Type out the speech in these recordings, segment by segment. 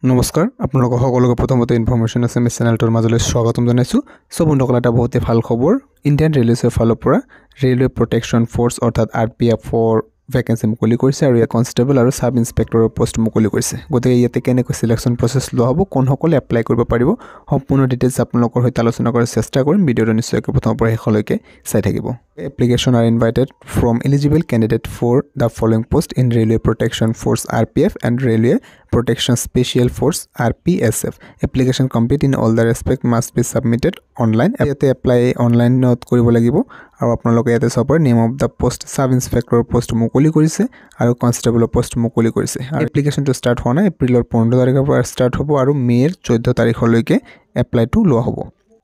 নমস্কাৰ আপোনালোকক সকলোকে প্ৰথমতে ইনফৰমেশ্যন আছে আমি চেনেলটোৰ মাজলৈ স্বাগতম জনাইছোঁ। সব বন্ধুসকল এটা বহুতে ভাল খবৰ ইণ্ডিয়ান ৰেলৱেৰ ফালৰ পৰা ৰেলৱে প্ৰটেকশ্যন ফ'ৰ্চ অৰ্থাৎ RPF-ৰ ভেকেন্সি মুকলি কৰিছে আৰু ইয়াত কনষ্টেবল আৰু সাব ইন্সপেক্টৰৰ পোষ্ট মুকলি কৰিছে। গতিকে ইয়াতে কেনেকৈ সিলেকশ্যন প্ৰচেছ লোৱা হ'ব, কোনসকলে এপ্লাই কৰিব পাৰিব, সম্পূৰ্ণ ডিটেইলছ আপোনালোকৰ সৈতে আলোচনা কৰাৰ চেষ্টা কৰিম। ভিডিঅ'টো নিশ্চয়কৈ প্ৰথমৰ পৰা শেষলৈকে চাই থাকিব। Application are invited from eligible candidate for the following post in Railway Protection Force RPF and Railway Protection Special Force RPSF. Application complete in all the respect must be submitted online. ইয়াতে apply online নত কৰিব লাগিব আৰু আপোনালোকে ইয়াতে চাবৰ name of the post sub inspector post মুকলি কৰিছে আৰু কনষ্টেবলৰ পোষ্ট মুকলি কৰিছে। আৰু এপ্লিকেশ্যনটো ষ্টাৰ্ট হোৱা নাই, এপ্ৰিলৰ 15 তাৰিখৰ পৰা ষ্টাৰ্ট হ'ব আৰু মে'ৰ 14 তাৰিখলৈকে এপ্লাইটো লোৱা হ'ব।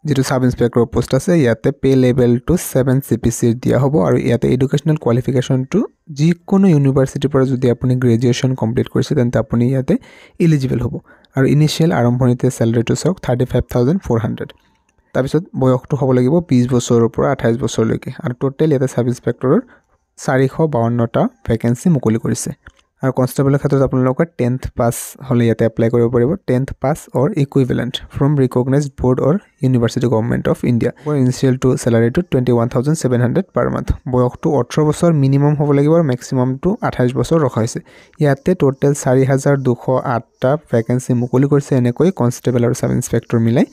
যেটো সাব ইন্সপেক্টৰ পোষ্ট আছে ইয়াতে পে লেভেলটো 7 CPC দিয়া হ'ব আৰু ইয়াতে এডুকেশ্যনেল কোৱালিফিকেশ্যনটো যিকোনো ইউনিভাৰ্চিটিৰ পৰা যদি আপুনি গ্ৰেজুৱেশ্যন কমপ্লিট কৰিছে তেন্তে আপুনি ইয়াতে এলিজিবল হ'ব। আৰু ইনিচিয়েল আৰম্ভণিতে চেলাৰীটো চাওক 35,400। তাৰপিছত বয়সটো হ'ব লাগিব 20 বছৰৰ পৰা 28 বছৰলৈকে আৰু টোটেল ইয়াতে সাব ইন্সপেক্টৰৰ 452টা ভেকেন্সি মুকলি কৰিছে। আৰু কনষ্টেবলৰ ক্ষেত্ৰত আপোনালোকৰ 10th পাছ হ'লে ইয়াতে এপ্লাই কৰিব পাৰিব। 10th pass or equivalent from recognised board or university government of India. ইনিচিয়েলটো চেলাৰীটো 21,700 পাৰ মান্থ। বয়সটো 18 বছৰ মিনিমাম হ'ব লাগিব আৰু মেক্সিমামটো 28 বছৰ ৰখা হৈছে। ইয়াতে টোটেল 4,208টা ভেকেন্সি মুকলি কৰিছে। এনেকৈ কনষ্টেবল আৰু সাব ইন্সপেক্টৰ মিলাই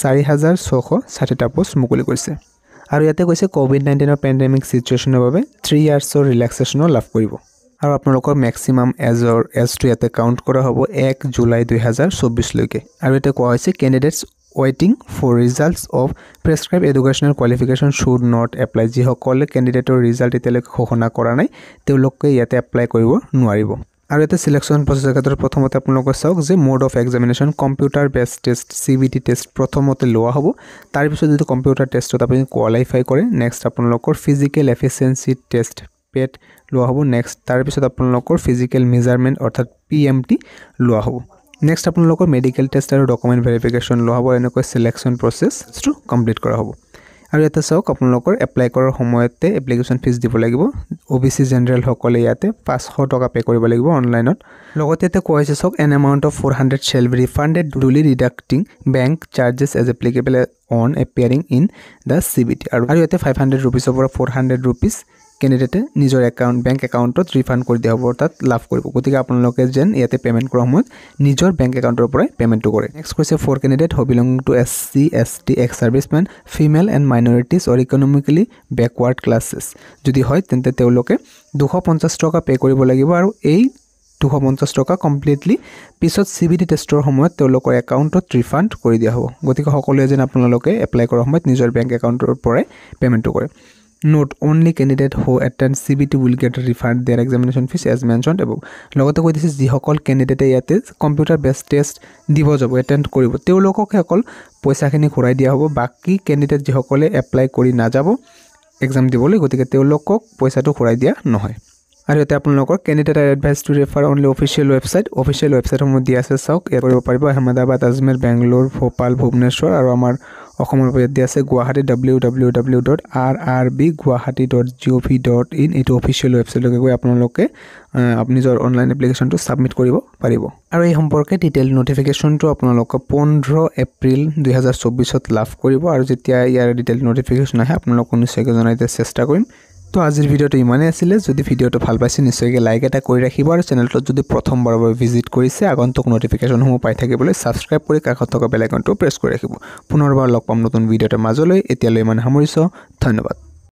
4,660টা পোষ্ট মুকলি কৰিছে। আৰু ইয়াতে কৈছে COVID-19 পেণ্ডেমিক চিটুৱেশ্যনৰ বাবে 3 ইয়াৰ্ছৰ ৰিলেক্সেশ্যনো লাভ কৰিব। আৰু আপোনালোকৰ মেক্সিমাম এজটো ইয়াতে কাউণ্ট কৰা হ'ব 1 জুলাই 2024লৈকে। আৰু ইয়াতে কোৱা হৈছে কেণ্ডিডেটছ ৱেইটিং for results of prescribed educational qualification should not apply. যিসকলে কেণ্ডিডেটৰ ৰিজাল্ট এতিয়ালৈকে ঘোষণা কৰা নাই তেওঁলোকে ইয়াতে এপ্লাই কৰিব নোৱাৰিব। আৰু ইয়াতে চিলেকশ্যন প্ৰচেছৰ ক্ষেত্ৰত প্ৰথমতে আপোনালোকে চাওক যে mode of examination computer based test CBT test প্ৰথমতে লোৱা হ'ব। তাৰপিছত যদি কম্পিউটাৰ টেষ্টত আপুনি কোৱালিফাই কৰে নেক্সট আপোনালোকৰ ফিজিকেল এফিচিয়েঞ্চি টেষ্ট পেট লোৱা হ'ব। নেক্সট তাৰপিছত আপোনালোকৰ ফিজিকেল মেজাৰমেণ্ট অৰ্থাৎ PMT লোৱা হ'ব। নেক্সট আপোনালোকৰ মেডিকেল টেষ্ট আৰু ডকুমেণ্ট ভেৰিফিকেশ্যন লোৱা হ'ব। এনেকৈ চিলেকশ্যন প্ৰচেছটো কমপ্লিট কৰা হ'ব। আৰু ইয়াতে চাওক আপোনালোকৰ এপ্লাই কৰাৰ সময়তে এপ্লিকেশ্যন ফিজ দিব লাগিব। OBC জেনেৰেলসকলে ইয়াতে 500 টকা পে' কৰিব লাগিব অনলাইনত। লগতে ইয়াতে কোৱা হৈছে চাওক an amount of 400 shall be refunded duly deducting bank charges as applicable on appearing in the CBT। আৰু ইয়াতে 500 ৰুপিজৰ পৰা 400 ৰুপিজ কেণ্ডিডেটে নিজৰ বেংক একাউণ্টত ৰিফাণ্ড কৰি দিয়া হ'ব অৰ্থাৎ লাভ কৰিব। গতিকে আপোনালোকে যেন ইয়াতে পে'মেণ্ট কৰাৰ সময়ত নিজৰ বেংক একাউণ্টৰ পৰাই পে'মেণ্টটো কৰে। নেক্সট কৈছে for candidate who belonging to SC ST ex servicemen female and minorities or economically backward classes যদি হয় তেন্তে তেওঁলোকে 250 টকা পে' কৰিব লাগিব। আৰু এই 250 টকা কমপ্লিটলি পিছত CBT টেষ্টৰ সময়ত তেওঁলোকৰ একাউণ্টত ৰিফাণ্ড কৰি দিয়া হ'ব। গতিকে সকলোৱে যেন আপোনালোকে এপ্লাই কৰাৰ সময়ত নিজৰ বেংক একাউণ্টৰ পৰাই পে'মেণ্টটো কৰে। Note only candidate who attend CBT will get refund their examination fees as mentioned above. লগতে কৈ দিছে যিসকল কেণ্ডিডেটে ইয়াতে কম্পিউটাৰ বেছড টেষ্ট দিব যাব এটেণ্ড কৰিব তেওঁলোকক অকল পইচাখিনি ঘূৰাই দিয়া হ'ব। বাকী কেণ্ডিডেট যিসকলে এপ্লাই কৰি নাযাব এক্সাম দিবলৈ গতিকে তেওঁলোকক পইচাটো ঘূৰাই দিয়া নহয়। আৰু ইয়াতে আপোনালোকৰ candidate are advise to refer only official ৱেবছাইটসমূহ দিয়া আছে চাওক। ইয়াত কৰিব পাৰিব আহমেদাবাদ, আজমেৰ, বেংগলোৰ, ভোপাল, ভুৱনেশ্বৰ আৰু আমাৰ অসমৰ পৰা দিয়া আছে গুৱাহাটী www.rrbguwahati.gov.in। এইটো অফিচিয়েল ৱেবছাইটলৈকে গৈ আপোনালোকে নিজৰ অনলাইন এপ্লিকেশ্যনটো ছাবমিট কৰিব পাৰিব। আৰু এই সম্পৰ্কে ডিটেইল নটিফিকেশ্যনটো আপোনালোকে 15 এপ্ৰিল 2024ত লাভ কৰিব। আৰু যেতিয়া ইয়াৰ ডিটেইল নটিফিকেশ্যন আহে আপোনালোকক নিশ্চয়কৈ জনাই দিয়াৰ চেষ্টা কৰিম। তো আজিৰ ভিডিঅ'টো ইমানেই আছিলে। যদি ভিডিঅ'টো ভাল পাইছে নিশ্চয়কৈ লাইক এটা কৰি ৰাখিব আৰু চেনেলটোত যদি প্ৰথমবাৰৰ বাবে ভিজিট কৰিছে আগন্তুক নটিফিকেশ্যনসমূহ পাই থাকিবলৈ ছাবস্ক্ৰাইব কৰি কাষত থকা বেল আইকনটো প্ৰেছ কৰি ৰাখিব। পুনৰবাৰ লগ পাম নতুন ভিডিঅ'টোৰ মাজলৈ। এতিয়ালৈ ইমান সামৰিছোঁ। ধন্যবাদ।